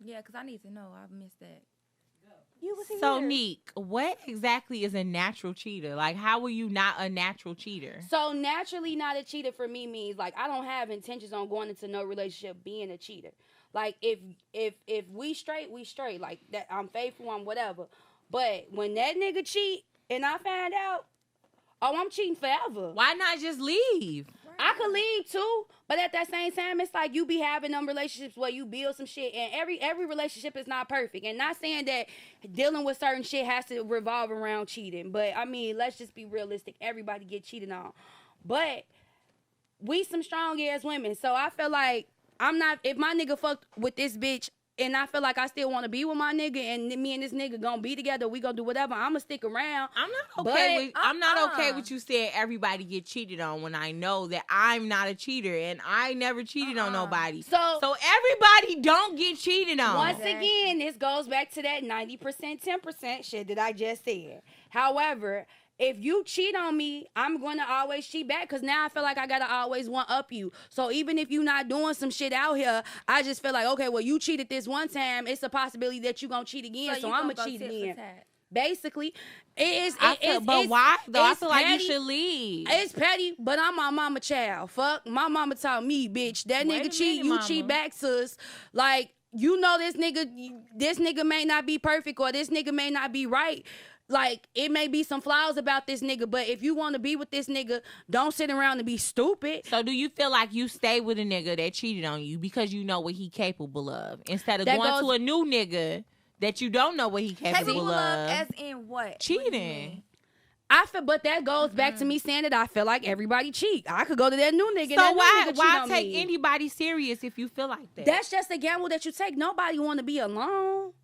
Yeah, because I need to know. I've missed that. So, Neek, what exactly is a natural cheater? Like, how are you not a natural cheater? So, naturally not a cheater for me means, like, I don't have intentions on going into no relationship being a cheater. Like, if we straight, we straight. Like, that I'm faithful, I'm whatever. But when that nigga cheat and I find out, oh, I'm cheating forever. Why not just leave? I could leave too, but at that same time, it's like you be having them relationships where you build some shit, and every relationship is not perfect. And not saying that dealing with certain shit has to revolve around cheating, but I mean, let's just be realistic. Everybody get cheated on, but we some strong ass women, so I feel like I'm not. If my nigga fucked with this bitch, and I feel like I still want to be with my nigga, and me and this nigga gonna be together, we gonna do whatever, I'ma stick around. I'm not okay with you saying everybody get cheated on when I know that I'm not a cheater and I never cheated on nobody. So everybody don't get cheated on. Once again, this goes back to that 90%, 10% shit that I just said. However, if you cheat on me, I'm going to always cheat back because now I feel like I got to always one-up you. So even if you're not doing some shit out here, I just feel like, okay, well, you cheated this one time. It's a possibility that you're going to cheat again, so I'm going to cheat again. Basically, why, though? I feel like you should leave. It's petty, but I'm my mama child. Fuck, my mama taught me, bitch. That nigga cheat, you cheat back, sis. Like, you know this nigga may not be perfect or this nigga may not be right. Like, it may be some flaws about this nigga, but if you want to be with this nigga, don't sit around and be stupid. So do you feel like you stay with a nigga that cheated on you because you know what he capable of, instead of going to a new nigga that you don't know what he capable of? As in what? Cheating. But that goes back to me saying that I feel like everybody cheat. I could go to that new nigga. So why take anybody serious if you feel like that? That's just a gamble that you take. Nobody want to be alone.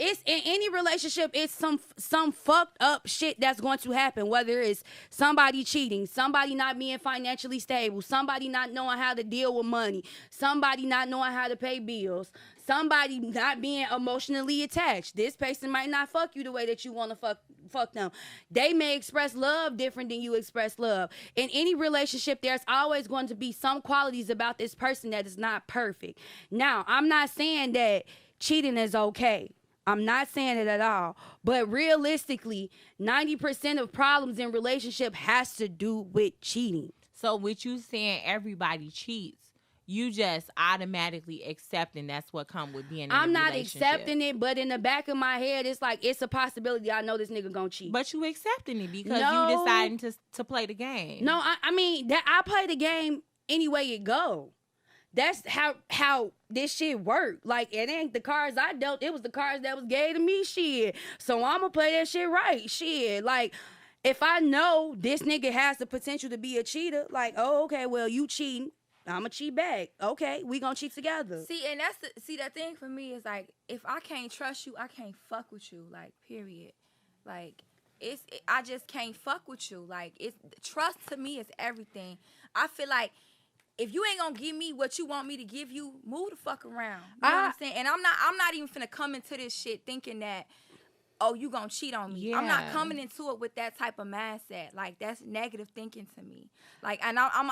It's in any relationship, it's some fucked up shit that's going to happen. Whether it's somebody cheating, somebody not being financially stable, somebody not knowing how to deal with money, somebody not knowing how to pay bills, somebody not being emotionally attached. This person might not fuck you the way that you want to fuck them. They may express love different than you express love. In any relationship, there's always going to be some qualities about this person that is not perfect. Now, I'm not saying that cheating is okay. I'm not saying it at all. But realistically, 90% of problems in relationship has to do with cheating. So with you saying everybody cheats, you just automatically accepting that's what come with being in a relationship. I'm not accepting it, but in the back of my head, it's like, it's a possibility I know this nigga gonna cheat. But you accepting it because you deciding to play the game. No, I mean, that I play the game any way it go. That's how this shit work. Like, it ain't the cards I dealt. It was the cards that was gave to me, shit. So I'ma play that shit right, shit. Like, if I know this nigga has the potential to be a cheater, like, oh, okay, well, you cheating, I'ma cheat back. Okay, we gonna cheat together. See, and that thing for me is like, if I can't trust you, I can't fuck with you. Like, period. Like, I just can't fuck with you. Like, trust to me is everything. I feel like, if you ain't gonna give me what you want me to give you, move the fuck around. You know what I'm saying? And I'm not even finna come into this shit thinking that, oh, you gonna cheat on me. Yeah. I'm not coming into it with that type of mindset. Like, that's negative thinking to me. Like, and I'm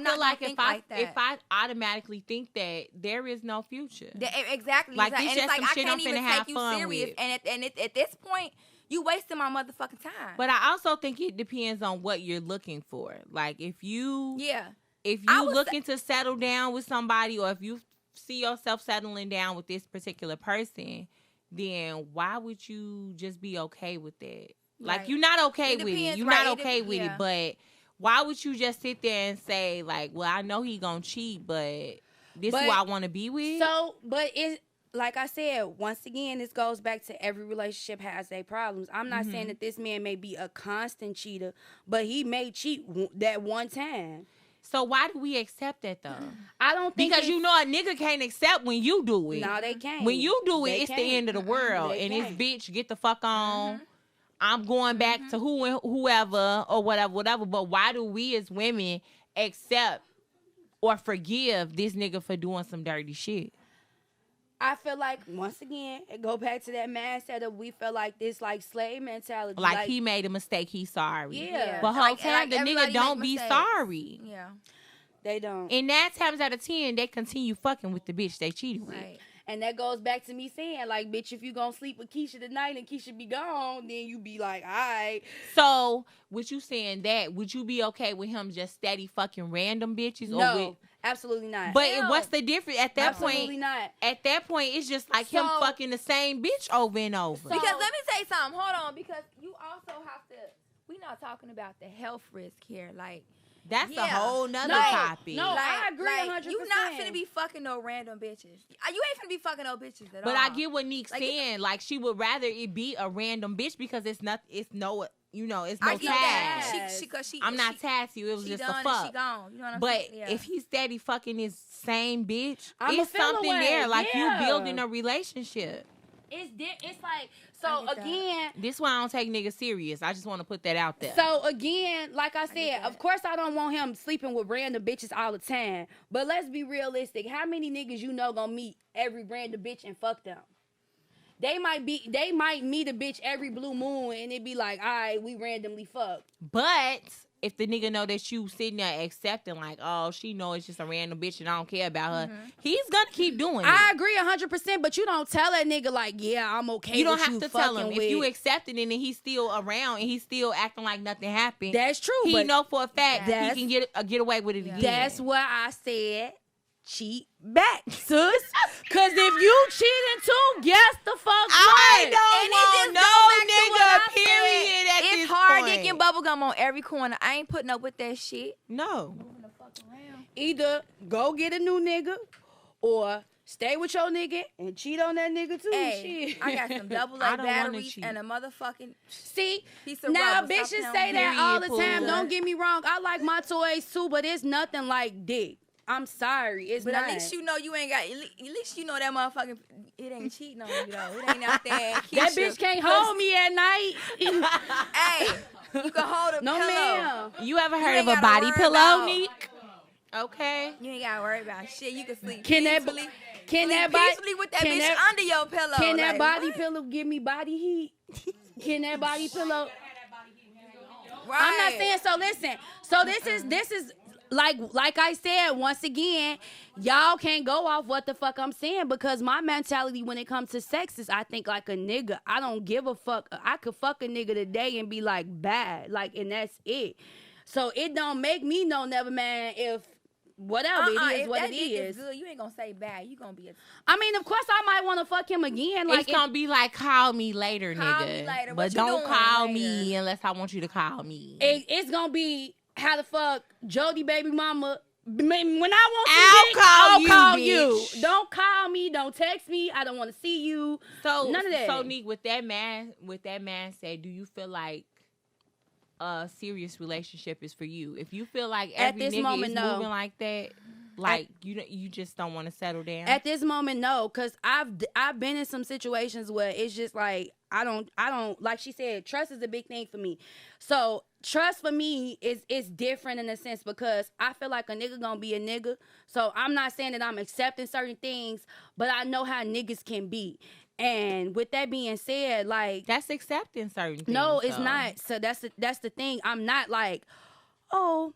not like if I automatically think that, there is no future. Exactly. Like, and it's like, I can't even take you serious. And at this point, you wasting my motherfucking time. But I also think it depends on what you're looking for. Like, if you looking to settle down with somebody, or if you see yourself settling down with this particular person, then why would you just be okay with that? Like, right. You're not okay with it. You're not okay with it. But why would you just sit there and say, like, well, I know he gonna cheat, but this is who I want to be with? So, but it's, like I said, once again, this goes back to every relationship has their problems. I'm not saying that this man may be a constant cheater, but he may cheat that one time. So why do we accept that, though? I don't think because you know a nigga can't accept when you do it. No, they can't. When you do it, it's the end of the world. And it's, bitch, get the fuck on. I'm going back to whoever or whatever. But why do we as women accept or forgive this nigga for doing some dirty shit? I feel like, once again, it go back to that mindset of we feel like this, like, slave mentality. Like he made a mistake, he's sorry. Yeah. But whole time, the nigga don't be sorry. Yeah. They don't. And 9 times out of 10, they continue fucking with the bitch they cheated with. Right. And that goes back to me saying, like, bitch, if you gonna sleep with Keisha tonight and Keisha be gone, then you be like, all right. So, with you saying that, would you be okay with him just steady fucking random bitches? No, absolutely not. But what's the difference at that point? Absolutely not. At that point, it's just like him fucking the same bitch over and over. Because let me say something. Hold on. Because you also have to, we're not talking about the health risk here. Like, that's a whole nother topic. No, I agree 100%. You not finna be fucking no random bitches. You ain't finna be fucking no bitches at all. But I get what Neek's saying. Like, she would rather it be a random bitch because it's no task. I'm not tasked you. It was just a fuck. She gone. You know what but if he's steady fucking his same bitch, it's something there. Like, you building a relationship. It's like, so again, this is why I don't take niggas serious. I just want to put that out there. So again, like I said, of course I don't want him sleeping with random bitches all the time. But let's be realistic. How many niggas you know gonna meet every random bitch and fuck them? They might meet a bitch every blue moon and it be like, all right, we randomly fuck. But if the nigga know that you sitting there accepting, like, oh, she know it's just a random bitch and I don't care about her, he's gonna keep doing it. I agree 100%, but you don't tell that nigga like, yeah, I'm okay. You don't have to tell him. If you accept it and he's still around and he's still acting like nothing happened. That's true. He know for a fact he can get away with it again. That's why I said cheat back, sis. Cause if you cheating too, guess the fuck what? I don't want no nigga, period, at this point. It's hard dicking bubblegum on every corner. I ain't putting up with that shit. No. Moving the fuck around. Either go get a new nigga or stay with your nigga and cheat on that nigga too. Hey, shit. I got some double A batteries and a motherfucking piece of now rubber. Bitches say that all the time. Don't get me wrong. I like my toys too, but it's nothing like dick. I'm sorry, it's but not. At least you know you ain't got. At least you know that motherfucking. It ain't cheating on you though. It ain't out there. That bitch can't hold me at night. Hey, you can hold a pillow. Ma'am. You ever heard of a body pillow, Neek? Okay. You ain't gotta worry about shit. You can sleep peacefully. Peacefully with that bitch under your pillow. Can that body pillow give me body heat? Can that body pillow? Right. I'm not saying so. Listen. So this is. Like I said, once again, y'all can't go off what the fuck I'm saying because my mentality when it comes to sex is I think like a nigga. I don't give a fuck. I could fuck a nigga today and be like bad, like, and that's it. So it don't make me no never man if whatever it is what it is. Good, you ain't gonna say bad. You gonna be. I mean, of course I might want to fuck him again. Like it's gonna be like call me later, call nigga. Me later. But don't call me unless I want you to call me. It's gonna be. How the fuck Jody baby mama when I want I'll call you. Don't call me, don't text me. I don't want to see you. So none of that. So Neek, with that man said, do you feel like a serious relationship is for you? If you feel like every nigga is moving like that, like you just don't want to settle down. At this moment, no, because I've been in some situations where it's just like I don't like she said, trust is a big thing for me. So trust for me is different in a sense because I feel like a nigga gonna be a nigga. So I'm not saying that I'm accepting certain things, but I know how niggas can be. And with that being said, like that's accepting certain things. No, it's not. So that's the thing. I'm not like, oh,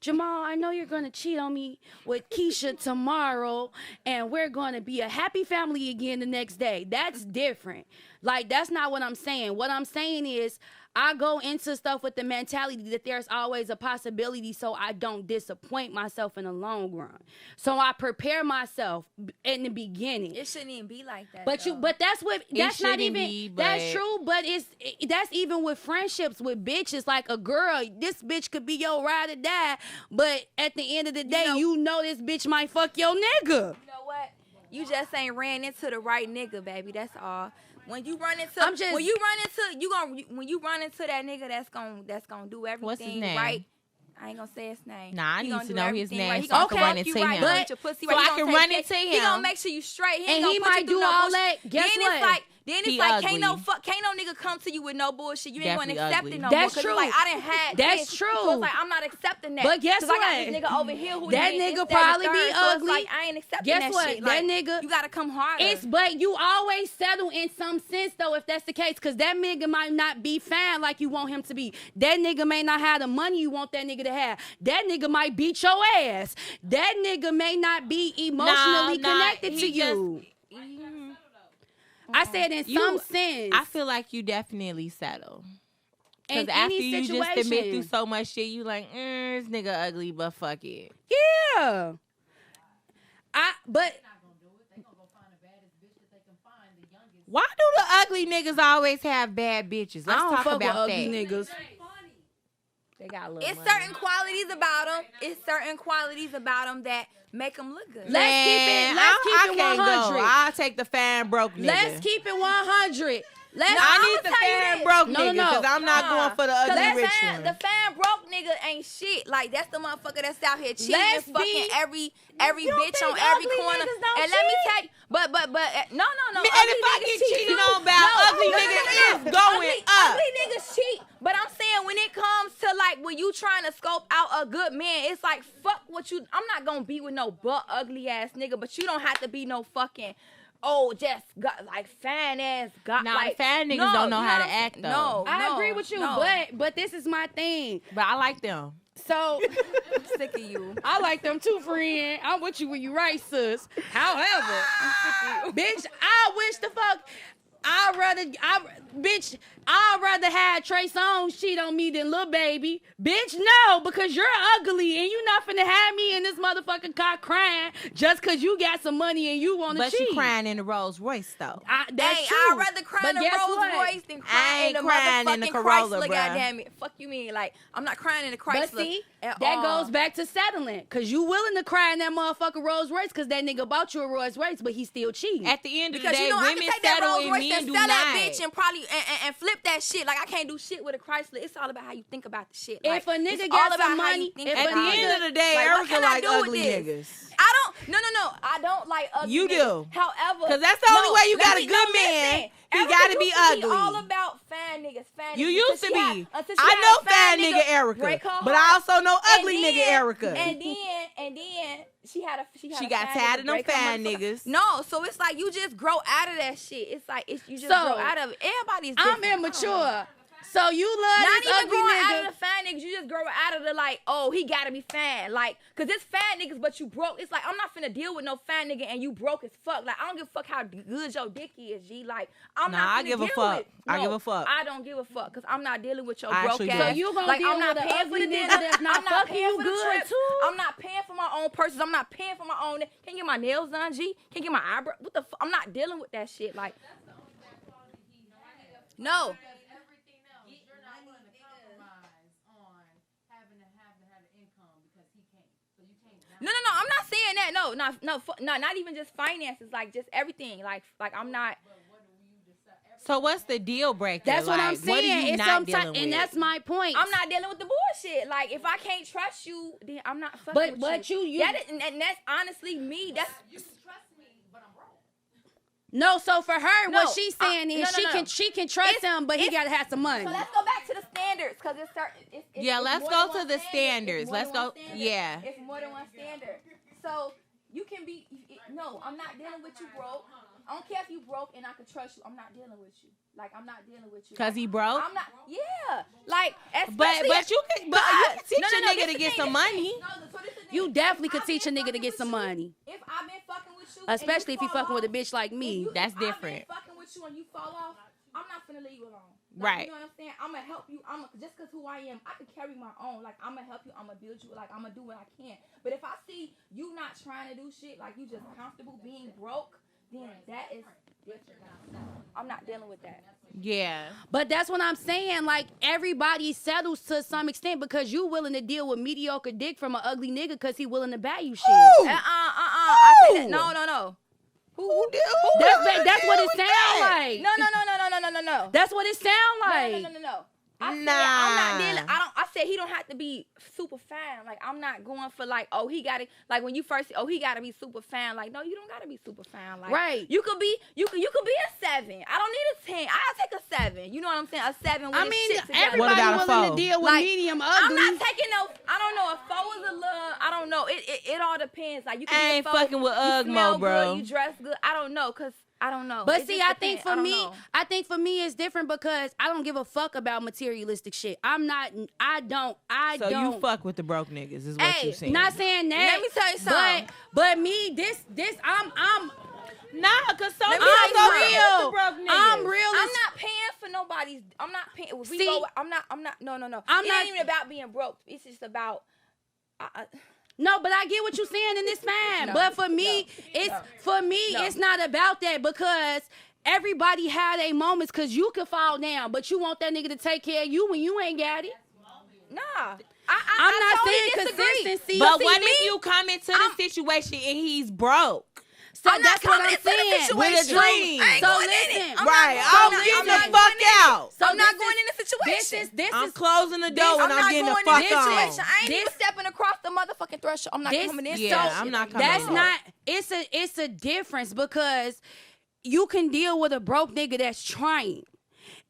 Jamal, I know you're going to cheat on me with Keisha tomorrow and we're going to be a happy family again the next day. That's different. Like, that's not what I'm saying. What I'm saying is I go into stuff with the mentality that there's always a possibility so I don't disappoint myself in the long run. So I prepare myself in the beginning. It shouldn't even be like that. But that's not even, that's true, but that's even with friendships with bitches. Like a girl, this bitch could be your ride or die, but at the end of the day, you know this bitch might fuck your nigga. You know what? You just ain't ran into the right nigga, baby. That's all. When you run into that nigga that's gonna do everything What's his name? Right. I ain't gonna say his name. Nah, I need to know his name right. so I can run into him. Right. So I can run into him. He gonna make sure you straight. He might do all that. Guess what? Then it's like can't no nigga come to you with no bullshit. You ain't gonna accept it no more. That's true. Like I didn't have. That's true. So it's like I'm not accepting that. But guess what? I got this nigga over here who that nigga probably be ugly. So like I ain't accepting guess that what? shit. That like, nigga. You gotta come harder. But you always settle in some sense though, if that's the case, because that nigga might not be fine like you want him to be. That nigga may not have the money you want that nigga to have. That nigga might beat your ass. That nigga may not be emotionally connected to you. I said in some sense. I feel like you definitely settle. Because after you just admit through so much shit, you like, this nigga ugly, but fuck it. Yeah. Why do the ugly niggas always have bad bitches? Let's talk about that. Ugly niggas. They got a little money. Certain qualities about them. It's certain qualities about them that make them look good. Let's keep it 100. I'll take the fan broke nigga. Let's keep it 100. I need the fan broke nigga because I'm not going for the ugly rich one. The fan broke nigga ain't shit. Like, that's the motherfucker that's out here cheating and fucking every bitch on every corner. And let me tell you, but no. And if I get cheated on by ugly nigga, it's going up. Ugly niggas cheat. But I'm saying when it comes to like when you trying to scope out a good man, it's like fuck what you. I'm not gonna be with no butt ugly ass nigga, but you don't have to be no fucking. Just got like fan ass. Like fan niggas don't know how to act though. No, I agree with you, but this is my thing. But I like them. So I'm sick of you. I like them too, friend. I'm with you when you right, sis. However, bitch, I wish the fuck. I'd rather have Trey Songz cheat on me than Lil Baby. Bitch, no, because you're ugly and you not finna have me in this motherfucking car crying just because you got some money and you want to cheat. But you crying in the Rolls Royce, though. That's true. I'd rather cry in the Rolls Royce than cry in the motherfucking Chrysler, goddammit. Fuck you mean? Like, I'm not crying in the Chrysler. But see, that goes back to settling. Because you willing to cry in that motherfucking Rolls Royce because that nigga bought you a Rolls Royce, but he still cheating. At the end of the day, women settle and men do not. That bitch and probably and flip that shit. Like I can't do shit with a Chrysler. It's all about how you think about the shit. Like, if a nigga got some money, at the end of the day, Erica like ugly niggas. I don't. No. I don't like ugly. You do. However, because that's the only way you got a good man. He gotta be ugly. All about fan niggas. You used to be. I know fan nigga Erica, but I also know ugly nigga Erica. And then she got tired of them fan niggas. No, so it's like you just grow out of that shit. It's like you just grow out of it. Everybody's different. I'm immature. So you love not this even ugly growing nigga. out of the fan niggas. You just grow out of the like, oh, he gotta be fan. Like, cause it's fan niggas, but you broke. It's like I'm not finna deal with no fan nigga and you broke as fuck. Like I don't give a fuck how good your dick is, G. Like I'm not finna give a fuck. I give a fuck. I don't give a fuck, cause I'm not dealing with your broke ass. So you gonna deal with an ugly nigga that's not fucking you good too? I'm not paying for my own purses. I'm not paying for my own. Can't get my nails done, G. Can't get my eyebrow. What the fuck? I'm not dealing with that shit. Like no. No. I'm not saying that. No. Not even just finances. Like just everything. Like I'm not. So what's the deal breaker? That's what I'm saying. What are you not dealing with? And that's my point. I'm not dealing with the bullshit. Like if I can't trust you, then I'm not fucking with you. And that's honestly me. That's. No, so for her, what she's saying is she can trust him, but he gotta have some money. So let's go back to the standards, cause it's certain. Let's go to the standards. Let's go. Yeah. It's more than one standard. So you can be. No, I'm not dealing with you broke. I don't care if you broke and I can trust you. I'm not dealing with you. Like I'm not dealing with you. Cause he broke. I'm not. Yeah. Like. But you can teach a nigga to get some money. You definitely could teach a nigga to get some money. If I've been fucking with you, especially if you fucking with a bitch like me, that's different. If I've been fucking with you and you fall off, I'm not finna leave you alone. Right. You know what I'm saying? I'm gonna help you. Just cause who I am, I can carry my own. Like I'm gonna help you. I'm gonna build you. Like I'm gonna do what I can. But if I see you not trying to do shit, like you just comfortable being broke, then that is different. I'm not dealing with that. Yeah. But that's what I'm saying. Like everybody settles to some extent because you willing to deal with mediocre dick from an ugly nigga because he willing to buy you shit. I say that. No. That's what it sounds like. No. That's what it sounds like. No. I'm not dealing. I said he don't have to be super fan. Like I'm not going for like, oh, he got to like when you first, oh, he got to be super fan. Like no, you don't got to be super fan. Like right. You could be a 7. I don't need a 10. I'll take a 7. You know what I'm saying? A 7. With shit everybody willing to deal with medium ugly. I'm not taking no. I don't know. A 4 is a little. I don't know. It all depends. Like you can. I ain't fucking with Ugmo, bro. Good, you dress good. I don't know, cause. I don't know. But see, I think for me it's different because I don't give a fuck about materialistic shit. I don't. So you fuck with the broke niggas is what you saying. Not saying that. Let me tell you something. But me, this, Nah, cause I'm real. I'm real. I'm not paying for nobody's. I'm not paying. I'm not. No. It's not even about being broke. It's just about. No, but I get what you're saying, and it's fine. But for me, it's not about that because everybody had their moments. Cause you can fall down, but you want that nigga to take care of you when you ain't got it. Nah. I'm not saying consistency. But what if you come into the situation and he's broke? So that's what I'm saying. With a dream. So listen, I'm getting the fuck out. So I'm not going in the situation. I'm closing the door and I'm getting the fuck out. I ain't even stepping across the motherfucking threshold. I'm not coming in. Yeah, I'm not coming in. That's not. It's a difference because you can deal with a broke nigga that's trying.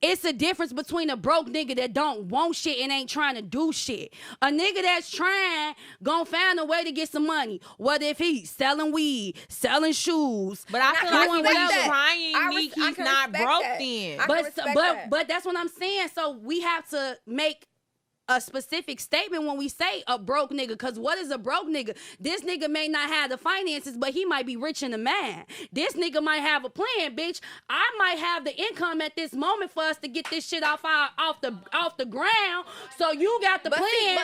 It's a difference between a broke nigga that don't want shit and ain't trying to do shit. A nigga that's trying gonna find a way to get some money. Whether if he's selling weed, selling shoes. But I feel like when he's trying, he's not broke then. But that's what I'm saying. So we have to make a specific statement when we say a broke nigga, because what is a broke nigga? This nigga may not have the finances, but he might be rich in the mind. This nigga might have a plan, bitch. I might have the income at this moment for us to get this shit off the ground. So you got the plan.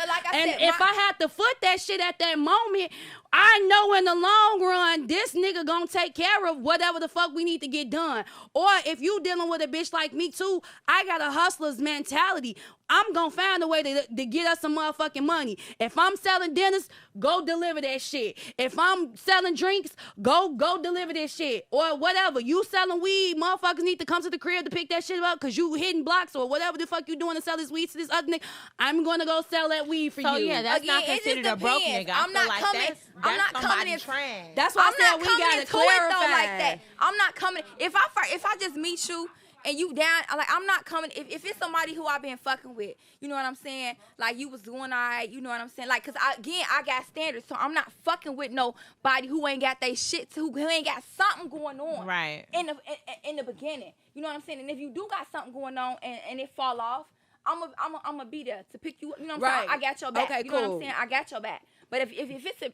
If I had to foot that shit at that moment, I know in the long run, this nigga gonna take care of whatever the fuck we need to get done. Or if you dealing with a bitch like me too, I got a hustler's mentality. I'm gonna find a way to get us some motherfucking money. If I'm selling dinners, go deliver that shit. If I'm selling drinks, go deliver that shit. Or whatever. You selling weed, motherfuckers need to come to the crib to pick that shit up because you hitting blocks or whatever the fuck you doing to sell this weed to this other nigga. I'm gonna go sell that weed for you. So yeah, that's not considered a broke nigga. I'm not coming. I'm not coming in. That's why I said we gotta clarify like that. I'm not coming. If I just meet you and you down, like I'm not coming. If it's somebody who I've been fucking with, you know what I'm saying? Like you was doing all right, you know what I'm saying? Like, cause I got standards, so I'm not fucking with nobody who ain't got they shit, who ain't got something going on. Right. In the beginning, you know what I'm saying? And if you do got something going on and it fall off, I'm gonna be there to pick you up. You know what I'm saying? I got your back. Okay, you know what I'm saying? I got your back. But if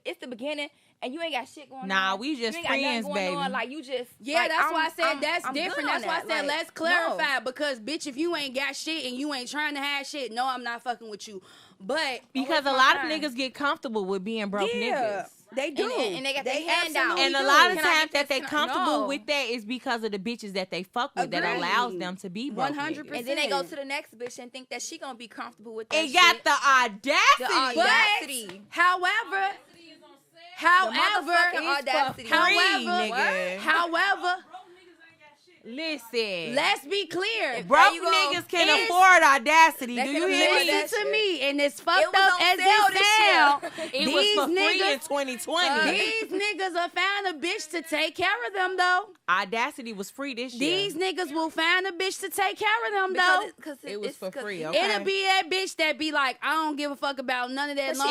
it's the beginning and you ain't got shit going on. Nah, we just friends, baby. Like you just that's why I said that's different. That's why I said let's clarify because bitch, if you ain't got shit and you ain't trying to have shit, no, I'm not fucking with you. But because a lot of niggas get comfortable with being broke niggas. They do. And they got their hand out. And a lot of times that they comfortable with that is because of the bitches that they fuck with that allows them to be broke 100%. And then they go to the next bitch and think that she gonna be comfortable with that shit. It got the audacity. But, however, listen. Let's be clear. Broke niggas can afford audacity. Do you hear me? Listen to me. And it's fucked up as it sound. It was for free in 2020. These niggas will find a bitch to take care of them, though. Audacity was free this year. These niggas will find a bitch to take care of them, though. Because it was for free, okay? It'll be that bitch that be like, I don't give a fuck about none of that long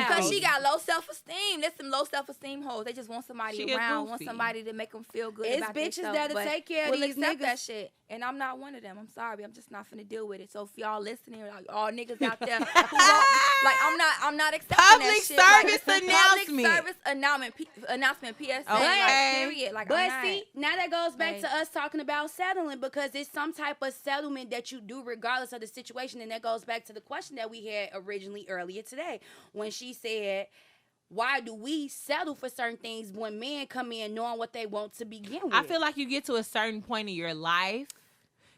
because she got low self-esteem. There's some low self-esteem hoes. They just want somebody around, want somebody to make them feel good about themselves. It's bitches that'll take care of these niggas. That shit. And I'm not one of them. I'm sorry. I'm just not finna deal with it. So if y'all listening, like all niggas out there, I'm not accepting public that shit. Service announcement. Public service announcement. PSA. Okay. Period. Like, but see, now that goes back to us talking about settling because it's some type of settlement that you do regardless of the situation, and that goes back to the question that we had originally earlier today when she said, why do we settle for certain things when men come in knowing what they want to begin with? I feel like you get to a certain point in your life,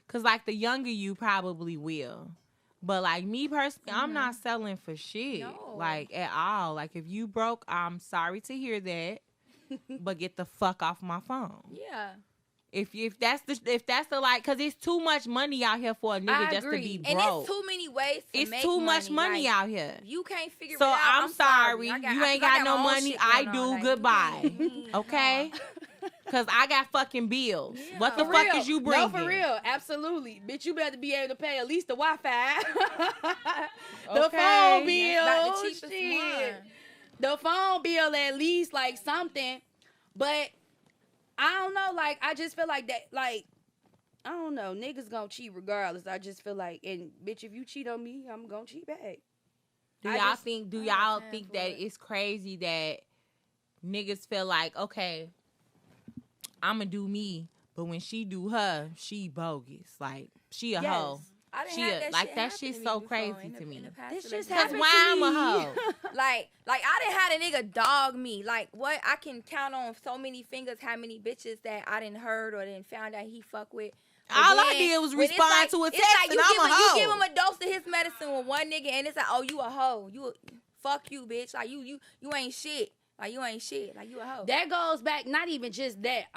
because, like, the younger you probably will. But, like, me personally, I'm not selling for shit. No. Like, at all. Like, if you broke, I'm sorry to hear that, but get the fuck off my phone. Yeah. If that's the like, because it's too much money out here for a nigga just to be broke. And it's too many ways to make money. It's too much money out here. You can't figure it so out. I'm sorry. You ain't got no money. I do. Goodbye. Okay? Because I got fucking bills. Yeah. What the fuck is you bringing? No, for real. Absolutely. Bitch, you better be able to pay at least the Wi-Fi. The phone bill. Not the cheapest one. The phone bill at least, like, something. But I don't know, like, I just feel like that, like, I don't know, niggas gonna cheat regardless. I just feel like, and bitch, if you cheat on me, I'm gonna cheat back. Do y'all think that it's crazy that niggas feel like, okay, I'ma do me, but when she do her, she bogus. Like she a hoe. I didn't have that like shit that shit's so crazy to me. This just That's happened why to I'm me. a hoe. like I didn't have a nigga dog me. Like what I can count on so many fingers how many bitches that I didn't heard or didn't found out he fuck with. All I did was respond to a text and I'm a hoe. You give him a dose of his medicine with one nigga and it's like, oh, you a hoe. Fuck you, bitch. Like you ain't shit. Like you ain't shit. Like you a hoe. That goes back, not even just that.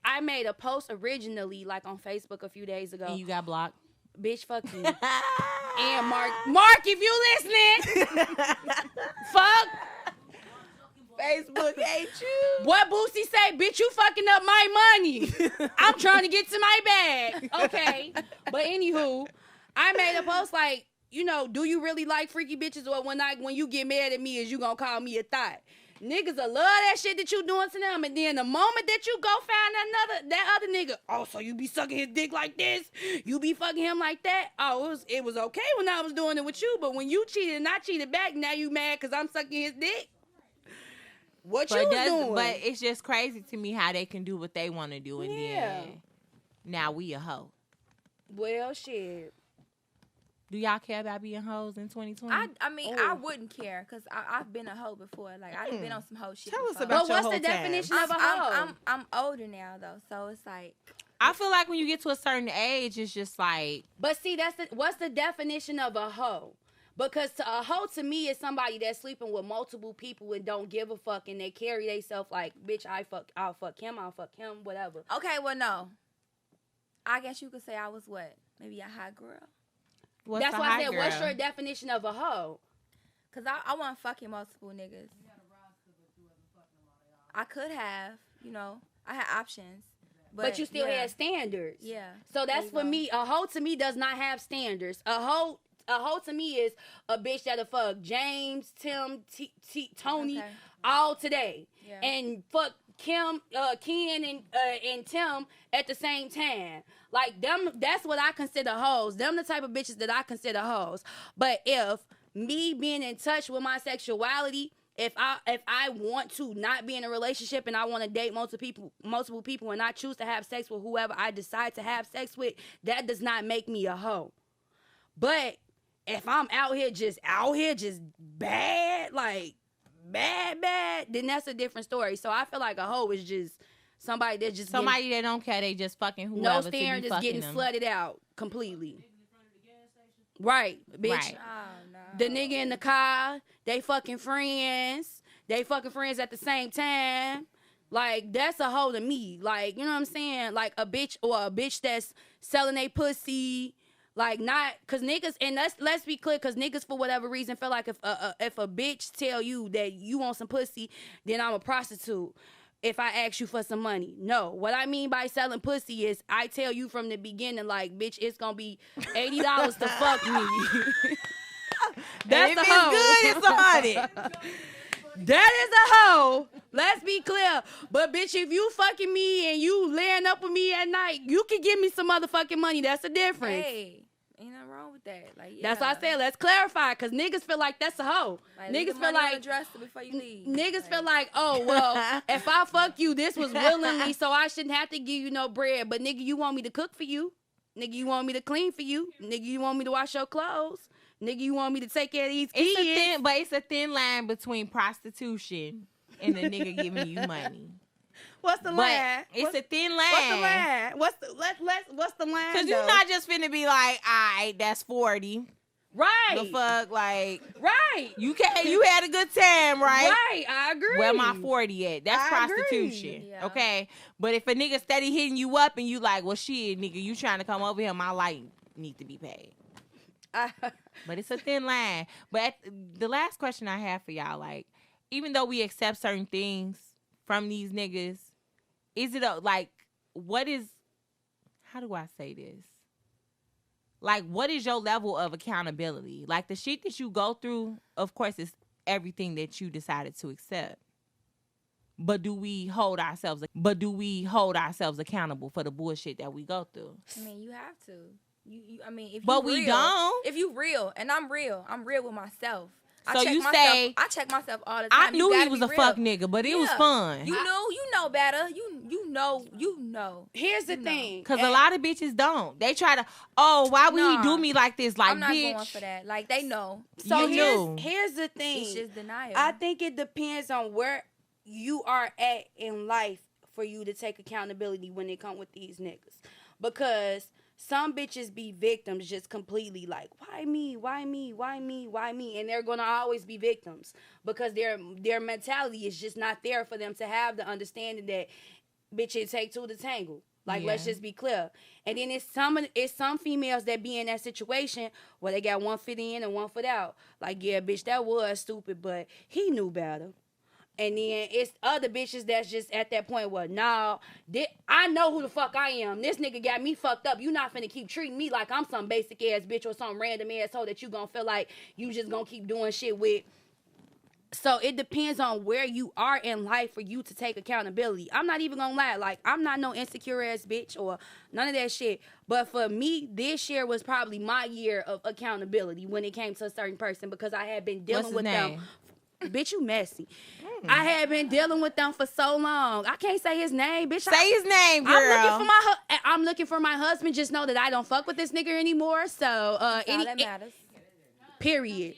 I made a post originally like on Facebook a few days ago. And you got blocked. Bitch, fuck you. And Mark, if you listening, fuck. Facebook hate you. What Boosie say? Bitch, you fucking up my money. I'm trying to get to my bag. Okay. But anywho, I made a post like, you know, do you really like freaky bitches, or when you get mad at me, is you gonna call me a thot? Niggas will love that shit that you doing to them, and then the moment that you go find that other nigga, oh, so you be sucking his dick like this, you be fucking him like that. Oh, it was okay when I was doing it with you, but when you cheated and I cheated back, now you mad because I'm sucking his dick. What you doing? But it's just crazy to me how they can do what they want to do, and then now we a hoe. Well, shit. Do y'all care about being hoes in 2020? I mean, I wouldn't care because I've been a hoe before. Like I've been on some hoe shit. Tell before. us about your what's the definition of a hoe? I'm older now though, so it's like. I feel like when you get to a certain age, it's just like. But see, what's the definition of a hoe? Because a hoe to me is somebody that's sleeping with multiple people and don't give a fuck, and they carry themselves like, bitch, I'll fuck him, whatever. Okay, well no. I guess you could say I was what? Maybe a hot girl. That's why I said, what's your definition of a hoe? Because I want fucking multiple niggas. I could have, you know, I had options. But you still had standards. Yeah. So that's for me. A hoe to me does not have standards. A hoe to me is a bitch that'll fuck James, Tim, Tony, all today. Yeah. And fuck Ken and Tim at the same time. Like them, that's what I consider hoes. Them the type of bitches that I consider hoes. But if me being in touch with my sexuality, if I want to not be in a relationship and I want to date multiple people and I choose to have sex with whoever I decide to have sex with, that does not make me a hoe. But if I'm out here just bad, like bad, then that's a different story. So I feel like a hoe is just somebody that just that don't care. They just fucking whoever. No standards, just getting flooded out completely. Right, bitch. Right. Oh, no. The nigga in the car, they fucking friends. They fucking friends at the same time. Like, that's a hoe to me. Like, you know what I'm saying? Like a bitch that's selling they pussy. Like, not, cause niggas, and let's be clear, cause niggas for whatever reason feel like if a bitch tell you that you want some pussy, then I'm a prostitute. If I ask you for some money. No. What I mean by selling pussy is I tell you from the beginning, like, bitch, it's gonna be $80 to fuck me. That's the hoe. Good, it's 100. That is a hoe. Let's be clear. But bitch, if you fucking me and you laying up with me at night, you can give me some motherfucking money. That's the difference. Hey, ain't nothing wrong with that. Like, yeah. That's why I said let's clarify, cause niggas feel like that's a hoe. Like, niggas feel like before you leave. Niggas feel like, oh well, if I fuck you, this was willingly, so I shouldn't have to give you no bread. But nigga, you want me to cook for you? Nigga, you want me to clean for you? Nigga, you want me to wash your clothes? Nigga, you want me to take care of these kids? It's a thin line between prostitution and a nigga giving you money. What's the line? It's a thin line. What's the line? What's the line? Because you're not just finna be like, all right, that's 40. Right. The fuck, like. Right. You had a good time, right? Right, I agree. Where my 40 at? That's prostitution. Yeah. Okay? But if a nigga steady hitting you up and you like, well, shit, nigga, you trying to come over here, my light need to be paid. But it's a thin line. But the last question I have for y'all, like, even though we accept certain things from these niggas, is it how do I say this? Like, what is your level of accountability? Like, the shit that you go through, of course, is everything that you decided to accept. But do we hold ourselves accountable for the bullshit that we go through? I mean, you have to. I mean, if you but we don't. If you real, and I'm real with myself. So you say I check myself all the time. I knew he was a fuck nigga, but it was fun. You know better. You know. Here's the thing, because a lot of bitches don't. They try to. Oh, why would he do me like this? Like, I'm not bitch. going for that. Like they know. So here's the thing. It's just denial. I think it depends on where you are at in life for you to take accountability when it come with these niggas, because some bitches be victims just completely like, why me? And they're going to always be victims because their mentality is just not there for them to have the understanding that, bitch, it take two to tangle. Like, let's just be clear. And then it's some females that be in that situation where they got one foot in and one foot out. Like, yeah, bitch, that was stupid, but he knew better. And then it's other bitches that's just at that point where, nah, I know who the fuck I am. This nigga got me fucked up. You not finna keep treating me like I'm some basic ass bitch or some random asshole that you gonna feel like you just gonna keep doing shit with. So it depends on where you are in life for you to take accountability. I'm not even gonna lie. Like, I'm not no insecure ass bitch or none of that shit. But for me, this year was probably my year of accountability when it came to a certain person because I had been dealing with them. Bitch, you messy. I had been dealing with them for so long. I can't say his name, bitch. Say his name, girl. I'm looking for my husband. Just know that I don't fuck with this nigga anymore. So, all that matters. Period.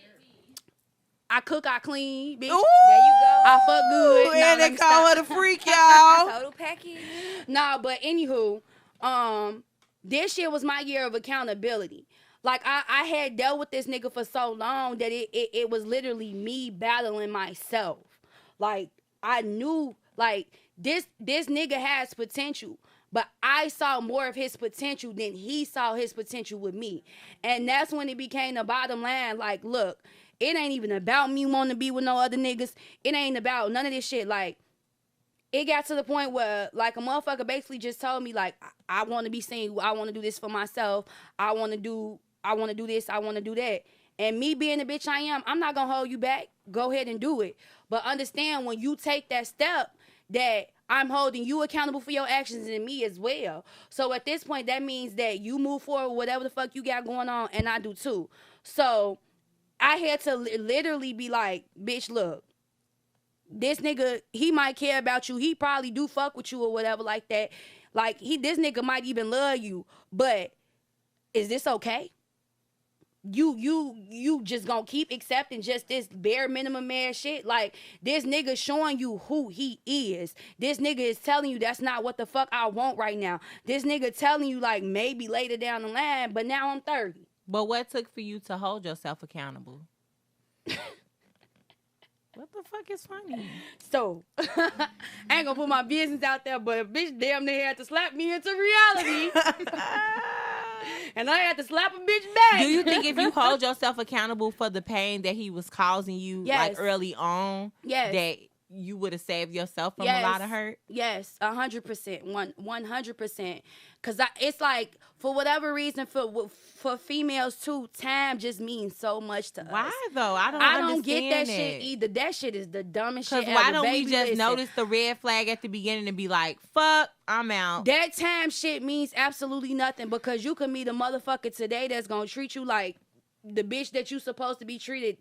I cook, I clean, bitch. Ooh, there you go. I fuck good. And they call her the freak, y'all. Total package. Nah, but anywho, this year was my year of accountability. Like, I had dealt with this nigga for so long that it was literally me battling myself. Like, I knew, like, this nigga has potential. But I saw more of his potential than he saw his potential with me. And that's when it became the bottom line. Like, look, it ain't even about me wanting to be with no other niggas. It ain't about none of this shit. Like, it got to the point where, like, a motherfucker basically just told me, like, I want to be single. I want to do this for myself. I want to do this. I want to do that. And me being the bitch I am, I'm not going to hold you back. Go ahead and do it. But understand when you take that step that I'm holding you accountable for your actions and me as well. So at this point, that means that you move forward, whatever the fuck you got going on, and I do too. So I had to literally be like, bitch, look, this nigga, he might care about you. He probably do fuck with you or whatever like that. Like, this nigga might even love you. But is this okay? You just gonna keep accepting just this bare minimum ass shit? Like, this nigga showing you who he is. This nigga is telling you that's not what the fuck I want right now. This nigga telling you, like, maybe later down the line, but now I'm 30. But what took for you to hold yourself accountable? What the fuck is funny? So, I ain't gonna put my business out there, but a bitch damn near had to slap me into reality. And I had to slap a bitch back. Do you think if you hold yourself accountable for the pain that he was causing you, like, early on, that you would have saved yourself from a lot of hurt? Yes, 100%, 100%. Because it's like, for whatever reason, for females too, time just means so much to us. Why though? I don't get that shit either. That shit is the dumbest shit ever. Why don't we just notice the red flag at the beginning and be like, fuck, I'm out? That time shit means absolutely nothing, because you could meet a motherfucker today that's gonna treat you like the bitch that you supposed to be treated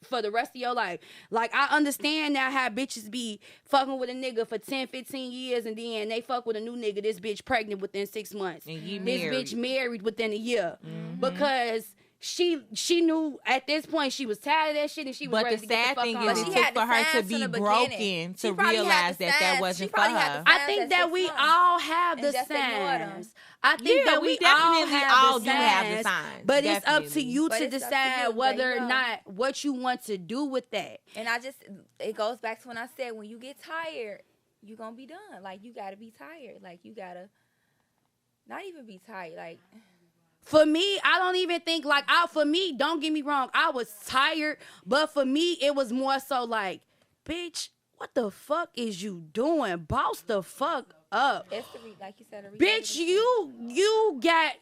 for the rest of your life. Like, I understand now how bitches be fucking with a nigga for 10, 15 years and then they fuck with a new nigga, this bitch pregnant within 6 months. And you this married. Bitch married within a year. Mm-hmm. Because she knew at this point she was tired of that shit and she was ready to get the fuck on. But the sad thing is it took for her to be broken to realize that wasn't for her. I think that we all have the signs. I think that we definitely all do have the signs. But it's up to you to decide whether or not what you want to do with that. And it goes back to when I said, when you get tired, you're going to be done. Like, you got to be tired. Like, you got to not even be tired. Like, for me, I don't even think, like, for me, don't get me wrong, I was tired. But for me, it was more so like, bitch, what the fuck is you doing? Boss the fuck up. It's like you said, bitch, you got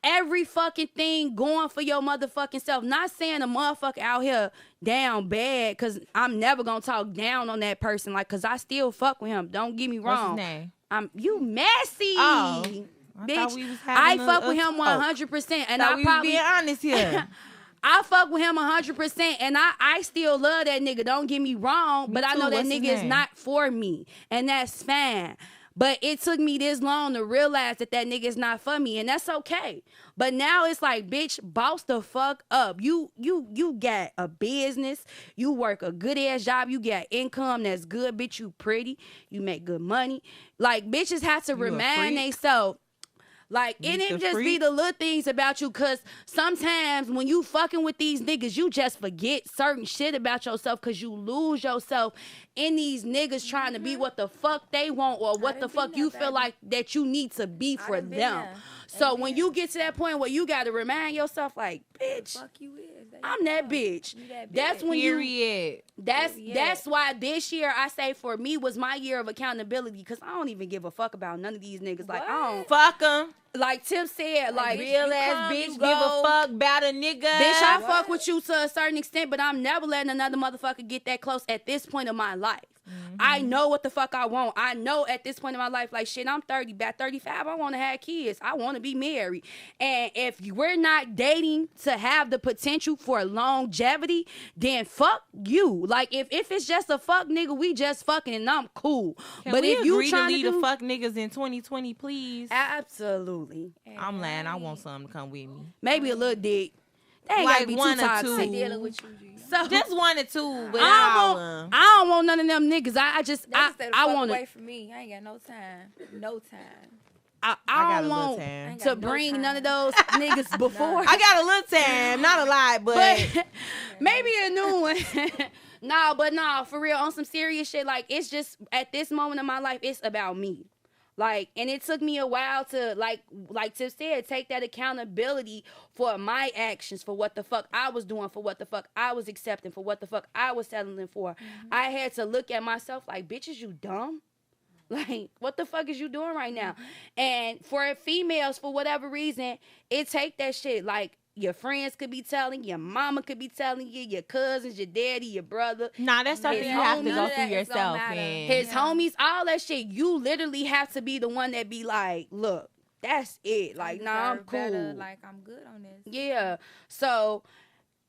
every fucking thing going for your motherfucking self. Not saying a motherfucker out here down bad, because I'm never gonna talk down on that person, like, because I still fuck with him. Don't get me wrong. What's his name? You messy. Oh. Bitch, I fuck with him 100%, and we was being honest here. I fuck with him 100%, and I still love that nigga. Don't get me wrong, but I know that nigga is not for me, and that's fine. But it took me this long to realize that nigga is not for me, and that's okay. But now it's like, bitch, boss the fuck up. You got a business. You work a good ass job. You got income that's good, bitch. You pretty. You make good money. Like, bitches have to remind themselves. Like, it ain't just be the little things about you, because sometimes when you fucking with these niggas, you just forget certain shit about yourself because you lose yourself in these niggas trying to be what the fuck they want or what the fuck you feel like that you need to be for them. So when you get to that point where you got to remind yourself, like, bitch, fuck you is. I'm that bitch. That's when That's why this year I say for me was my year of accountability, because I don't even give a fuck about none of these niggas. Like, I don't fuck them. Like Tip said, like real ass bitch give a fuck about a nigga. Bitch, I fuck with you to a certain extent, but I'm never letting another motherfucker get that close at this point of my life. Mm-hmm. I know what the fuck I want. I know at this point in my life, like, shit, I'm 30, by 35, I want to have kids. I want to be married. And if we're not dating to have the potential for longevity, then fuck you. Like, if it's just a fuck nigga, we just fucking and I'm cool. But if you trying to leave the fuck niggas in 2020, please? Absolutely. I'm lying. I want something to come with me. Maybe a little dick. They ain't like be one too or two. Dealing with you, so just 1 or 2. But I don't want none of them niggas. I want away from me. I ain't got no time. No time. I don't want to bring none of those niggas before. I got a little time, not a lot, but maybe a new one. Nah, for real, on some serious shit. Like, it's just at this moment in my life, it's about me. Like, and it took me a while to, like Tiff said, take that accountability for my actions, for what the fuck I was doing, for what the fuck I was accepting, for what the fuck I was settling for. Mm-hmm. I had to look at myself like, bitch, is you dumb? Like, what the fuck is you doing right now? Mm-hmm. And for females, for whatever reason, it take that shit. Like, your friends could be telling, your mama could be telling you, your cousins, your daddy, your brother. Nah, that's something you have to go through yourself. His homies, all that shit. You literally have to be the one that be like, look, that's it. Like, nah, I'm cool. Better. Like, I'm good on this. Yeah. So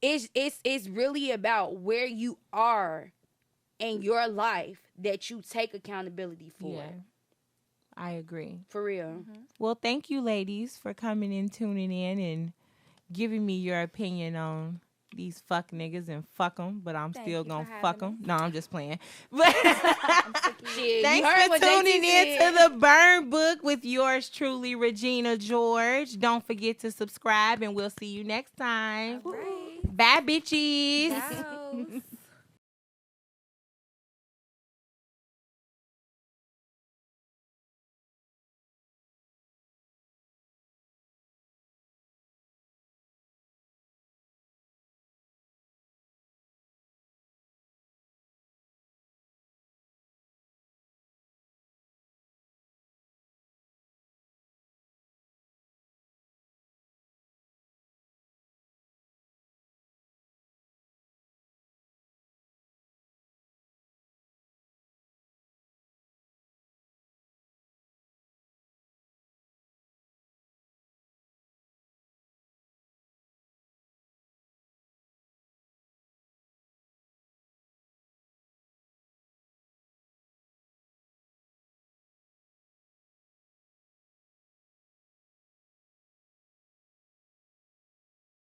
it's really about where you are in your life that you take accountability for. Yeah. I agree. For real. Mm-hmm. Well, thank you, ladies, for coming in, tuning in, and giving me your opinion on these fuck niggas and fuck them, but I'm still gonna fuck them. No, I'm just playing. But thanks for tuning in to the Burn Book with yours truly, Regina George. Don't forget to subscribe, and we'll see you next time. Right. Bye, bitches. Ciao.